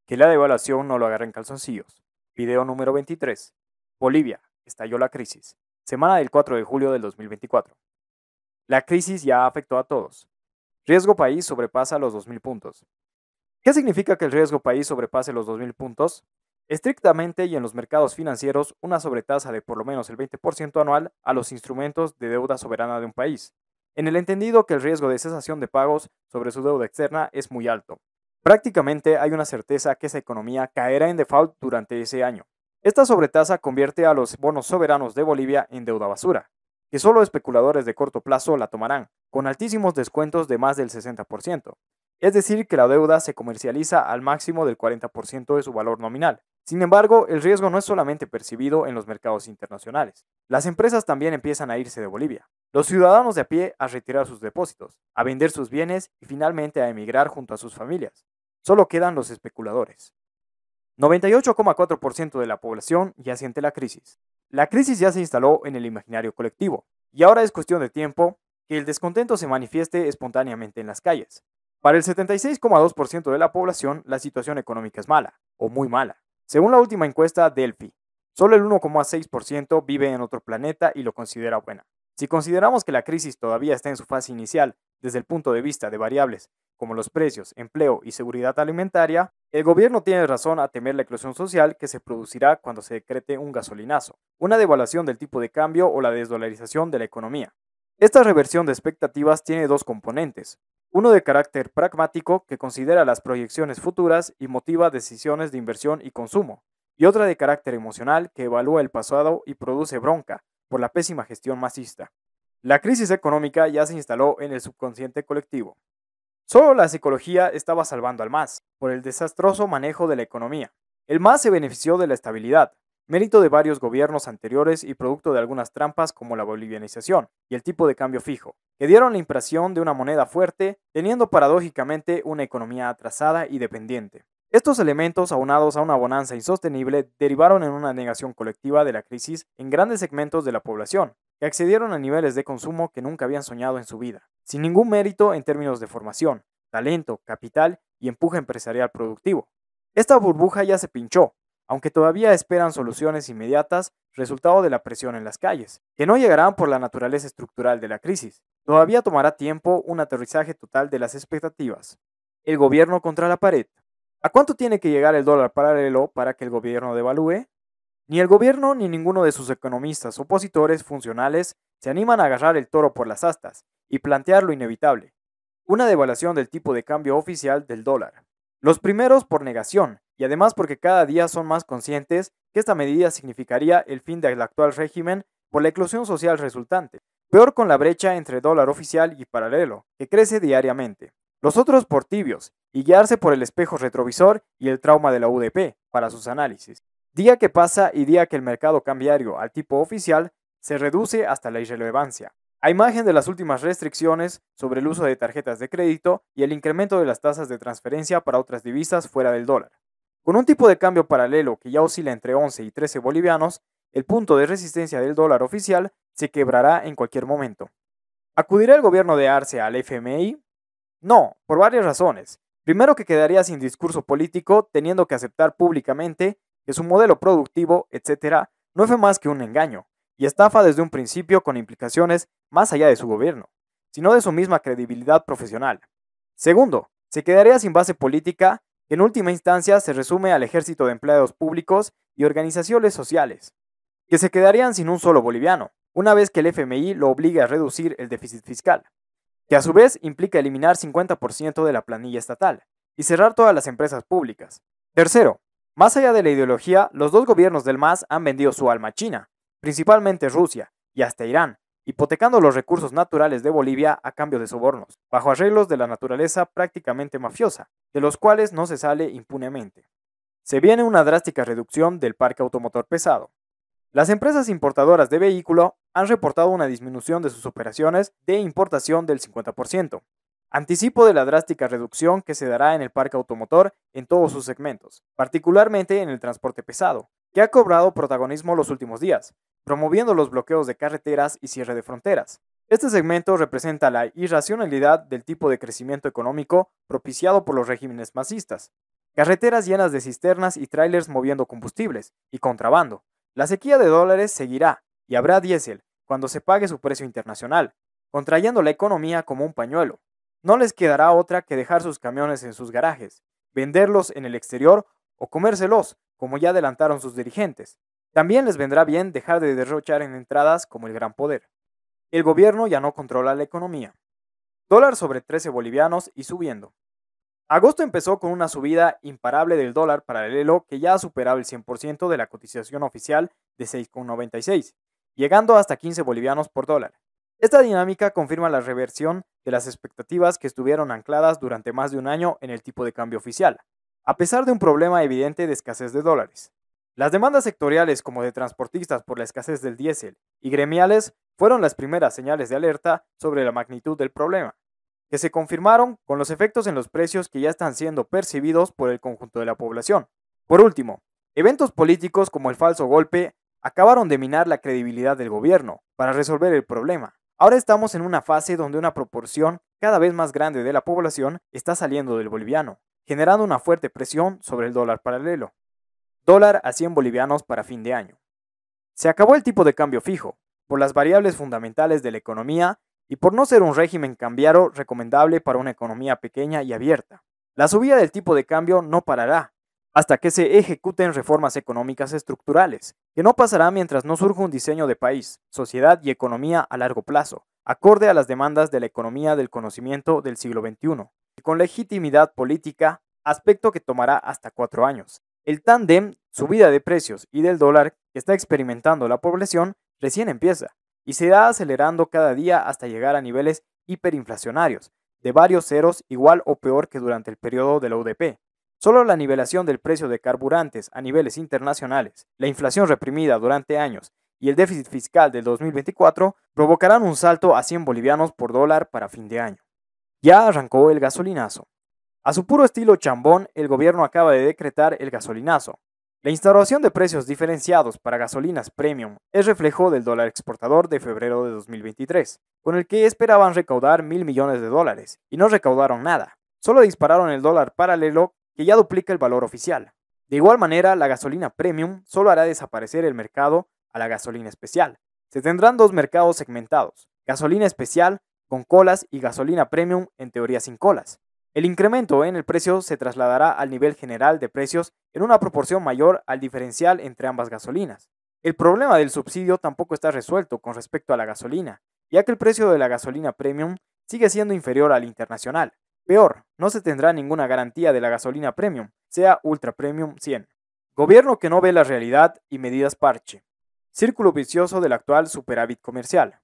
Que la devaluación no lo agarre en calzoncillos. Video número 23. Bolivia. Estalló la crisis. Semana del 4 de julio del 2024. La crisis ya afectó a todos. Riesgo país sobrepasa los 2.000 puntos. ¿Qué significa que el riesgo país sobrepase los 2.000 puntos? Estrictamente y en los mercados financieros, una sobretasa de por lo menos el 20% anual a los instrumentos de deuda soberana de un país, en el entendido que el riesgo de cesación de pagos sobre su deuda externa es muy alto. Prácticamente hay una certeza que esa economía caerá en default durante ese año. Esta sobretasa convierte a los bonos soberanos de Bolivia en deuda basura, que solo especuladores de corto plazo la tomarán, con altísimos descuentos de más del 60%. Es decir, que la deuda se comercializa al máximo del 40% de su valor nominal. Sin embargo, el riesgo no es solamente percibido en los mercados internacionales. Las empresas también empiezan a irse de Bolivia. Los ciudadanos de a pie a retirar sus depósitos, a vender sus bienes y finalmente a emigrar junto a sus familias. Solo quedan los especuladores. 98,4% de la población ya siente la crisis. La crisis ya se instaló en el imaginario colectivo, y ahora es cuestión de tiempo que el descontento se manifieste espontáneamente en las calles. Para el 76,2% de la población, la situación económica es mala, o muy mala. Según la última encuesta Delphi, solo el 1,6% vive en otro planeta y lo considera buena. Si consideramos que la crisis todavía está en su fase inicial, desde el punto de vista de variables como los precios, empleo y seguridad alimentaria, el gobierno tiene razón a temer la eclosión social que se producirá cuando se decrete un gasolinazo, una devaluación del tipo de cambio o la desdolarización de la economía. Esta reversión de expectativas tiene dos componentes. Uno de carácter pragmático, que considera las proyecciones futuras y motiva decisiones de inversión y consumo, y otra de carácter emocional, que evalúa el pasado y produce bronca por la pésima gestión masista. La crisis económica ya se instaló en el subconsciente colectivo. Solo la psicología estaba salvando al MAS por el desastroso manejo de la economía. El MAS se benefició de la estabilidad, mérito de varios gobiernos anteriores y producto de algunas trampas como la bolivianización y el tipo de cambio fijo, que dieron la impresión de una moneda fuerte, teniendo paradójicamente una economía atrasada y dependiente. Estos elementos, aunados a una bonanza insostenible, derivaron en una negación colectiva de la crisis en grandes segmentos de la población, que accedieron a niveles de consumo que nunca habían soñado en su vida, sin ningún mérito en términos de formación, talento, capital y empuje empresarial productivo. Esta burbuja ya se pinchó, aunque todavía esperan soluciones inmediatas resultado de la presión en las calles, que no llegarán por la naturaleza estructural de la crisis. Todavía tomará tiempo un aterrizaje total de las expectativas. El gobierno contra la pared. ¿A cuánto tiene que llegar el dólar paralelo para que el gobierno devalúe? Ni el gobierno ni ninguno de sus economistas opositores funcionales se animan a agarrar el toro por las astas y plantear lo inevitable, una devaluación del tipo de cambio oficial del dólar. Los primeros por negación, y además porque cada día son más conscientes que esta medida significaría el fin del actual régimen por la eclosión social resultante, peor con la brecha entre dólar oficial y paralelo, que crece diariamente. Los otros por tibios, y guiarse por el espejo retrovisor y el trauma de la UDP para sus análisis. Día que pasa y día que el mercado cambiario al tipo oficial se reduce hasta la irrelevancia. A imagen de las últimas restricciones sobre el uso de tarjetas de crédito y el incremento de las tasas de transferencia para otras divisas fuera del dólar. Con un tipo de cambio paralelo que ya oscila entre 11 y 13 bolivianos, el punto de resistencia del dólar oficial se quebrará en cualquier momento. ¿Acudirá el gobierno de Arce al FMI? No, por varias razones. Primero, que quedaría sin discurso político, teniendo que aceptar públicamente que su modelo productivo, etc., no fue más que un engaño, y estafa desde un principio con implicaciones más allá de su gobierno, sino de su misma credibilidad profesional. Segundo, se quedaría sin base política, que en última instancia se resume al ejército de empleados públicos y organizaciones sociales, que se quedarían sin un solo boliviano, una vez que el FMI lo obligue a reducir el déficit fiscal, que a su vez implica eliminar 50% de la planilla estatal y cerrar todas las empresas públicas. Tercero, más allá de la ideología, los dos gobiernos del MAS han vendido su alma a China, principalmente Rusia y hasta Irán, hipotecando los recursos naturales de Bolivia a cambio de sobornos, bajo arreglos de la naturaleza prácticamente mafiosa, de los cuales no se sale impunemente. Se viene una drástica reducción del parque automotor pesado. Las empresas importadoras de vehículos han reportado una disminución de sus operaciones de importación del 50%, anticipo de la drástica reducción que se dará en el parque automotor en todos sus segmentos, particularmente en el transporte pesado, que ha cobrado protagonismo los últimos días, promoviendo los bloqueos de carreteras y cierre de fronteras. Este segmento representa la irracionalidad del tipo de crecimiento económico propiciado por los regímenes masistas. carreteras llenas de cisternas y tráilers moviendo combustibles y contrabando. La sequía de dólares seguirá y habrá diésel cuando se pague su precio internacional, contrayendo la economía como un pañuelo. No les quedará otra que dejar sus camiones en sus garajes, venderlos en el exterior o comérselos, como ya adelantaron sus dirigentes. También les vendrá bien dejar de derrochar en entradas como el gran poder. El gobierno ya no controla la economía. Dólar sobre 13 bolivianos y subiendo. Agosto empezó con una subida imparable del dólar paralelo que ya ha superado el 100% de la cotización oficial de 6,96, llegando hasta 15 bolivianos por dólar. Esta dinámica confirma la reversión de las expectativas que estuvieron ancladas durante más de un año en el tipo de cambio oficial, a pesar de un problema evidente de escasez de dólares. Las demandas sectoriales como de transportistas por la escasez del diésel y gremiales fueron las primeras señales de alerta sobre la magnitud del problema, que se confirmaron con los efectos en los precios que ya están siendo percibidos por el conjunto de la población. Por último, eventos políticos como el falso golpe acabaron de minar la credibilidad del gobierno para resolver el problema. Ahora estamos en una fase donde una proporción cada vez más grande de la población está saliendo del boliviano, generando una fuerte presión sobre el dólar paralelo. Dólar a 100 bolivianos para fin de año. Se acabó el tipo de cambio fijo, por las variables fundamentales de la economía y por no ser un régimen cambiario recomendable para una economía pequeña y abierta. La subida del tipo de cambio no parará hasta que se ejecuten reformas económicas estructurales, que no pasará mientras no surja un diseño de país, sociedad y economía a largo plazo, acorde a las demandas de la economía del conocimiento del siglo XXI, y con legitimidad política, aspecto que tomará hasta 4 años. El tándem, subida de precios y del dólar que está experimentando la población, recién empieza, y se irá acelerando cada día hasta llegar a niveles hiperinflacionarios, de varios ceros igual o peor que durante el periodo de la UDP. Solo la nivelación del precio de carburantes a niveles internacionales, la inflación reprimida durante años y el déficit fiscal del 2024 provocarán un salto a 100 bolivianos por dólar para fin de año. Ya arrancó el gasolinazo. A su puro estilo chambón, el gobierno acaba de decretar el gasolinazo. La instauración de precios diferenciados para gasolinas premium es reflejo del dólar exportador de febrero de 2023, con el que esperaban recaudar 1.000 millones de dólares, y no recaudaron nada. Solo dispararon el dólar paralelo, que ya duplica el valor oficial. De igual manera, la gasolina premium solo hará desaparecer el mercado a la gasolina especial. Se tendrán dos mercados segmentados, gasolina especial con colas y gasolina premium en teoría sin colas. El incremento en el precio se trasladará al nivel general de precios en una proporción mayor al diferencial entre ambas gasolinas. El problema del subsidio tampoco está resuelto con respecto a la gasolina, ya que el precio de la gasolina premium sigue siendo inferior al internacional. Peor, no se tendrá ninguna garantía de la gasolina premium, sea Ultra Premium 100. Gobierno que no ve la realidad y medidas parche. Círculo vicioso del actual superávit comercial.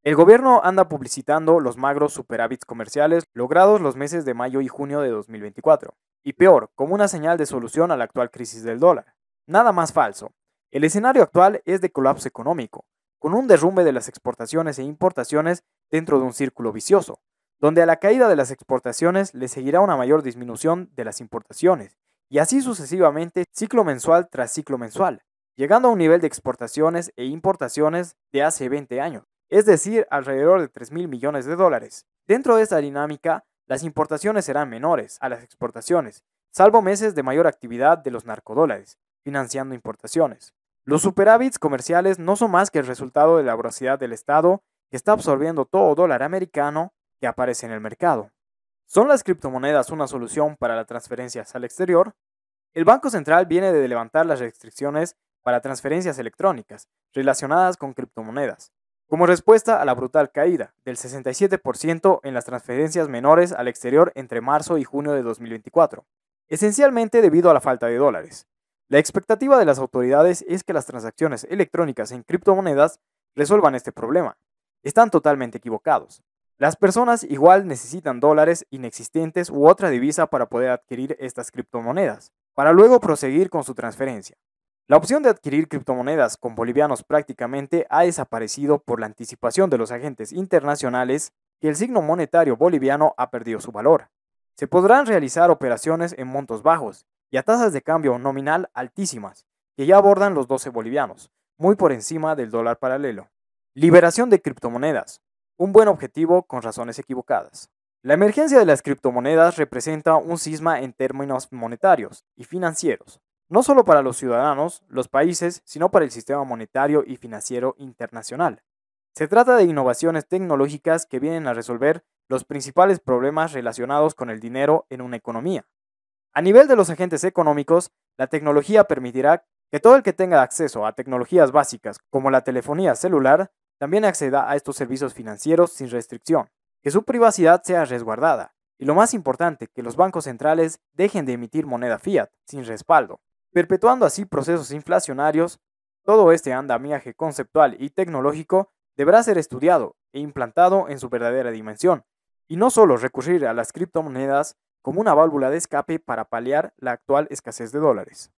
El gobierno anda publicitando los magros superávits comerciales logrados los meses de mayo y junio de 2024, y peor, como una señal de solución a la actual crisis del dólar. Nada más falso. El escenario actual es de colapso económico, con un derrumbe de las exportaciones e importaciones dentro de un círculo vicioso, donde a la caída de las exportaciones le seguirá una mayor disminución de las importaciones, y así sucesivamente ciclo mensual tras ciclo mensual, llegando a un nivel de exportaciones e importaciones de hace 20 años. Es decir, alrededor de 3.000 millones de dólares. Dentro de esta dinámica, las importaciones serán menores a las exportaciones, salvo meses de mayor actividad de los narcodólares, financiando importaciones. Los superávits comerciales no son más que el resultado de la voracidad del Estado, que está absorbiendo todo dólar americano que aparece en el mercado. ¿Son las criptomonedas una solución para las transferencias al exterior? El Banco Central viene de levantar las restricciones para transferencias electrónicas relacionadas con criptomonedas, como respuesta a la brutal caída del 67% en las transferencias menores al exterior entre marzo y junio de 2024, esencialmente debido a la falta de dólares. La expectativa de las autoridades es que las transacciones electrónicas en criptomonedas resuelvan este problema. Están totalmente equivocados. Las personas igual necesitan dólares inexistentes u otra divisa para poder adquirir estas criptomonedas, para luego proseguir con su transferencia. La opción de adquirir criptomonedas con bolivianos prácticamente ha desaparecido por la anticipación de los agentes internacionales que el signo monetario boliviano ha perdido su valor. Se podrán realizar operaciones en montos bajos y a tasas de cambio nominal altísimas, que ya abordan los 12 bolivianos, muy por encima del dólar paralelo. Liberación de criptomonedas, un buen objetivo con razones equivocadas. La emergencia de las criptomonedas representa un cisma en términos monetarios y financieros, no solo para los ciudadanos, los países, sino para el sistema monetario y financiero internacional. Se trata de innovaciones tecnológicas que vienen a resolver los principales problemas relacionados con el dinero en una economía. A nivel de los agentes económicos, la tecnología permitirá que todo el que tenga acceso a tecnologías básicas como la telefonía celular también acceda a estos servicios financieros sin restricción, que su privacidad sea resguardada y lo más importante, que los bancos centrales dejen de emitir moneda fiat sin respaldo, perpetuando así procesos inflacionarios. Todo este andamiaje conceptual y tecnológico deberá ser estudiado e implantado en su verdadera dimensión, y no solo recurrir a las criptomonedas como una válvula de escape para paliar la actual escasez de dólares.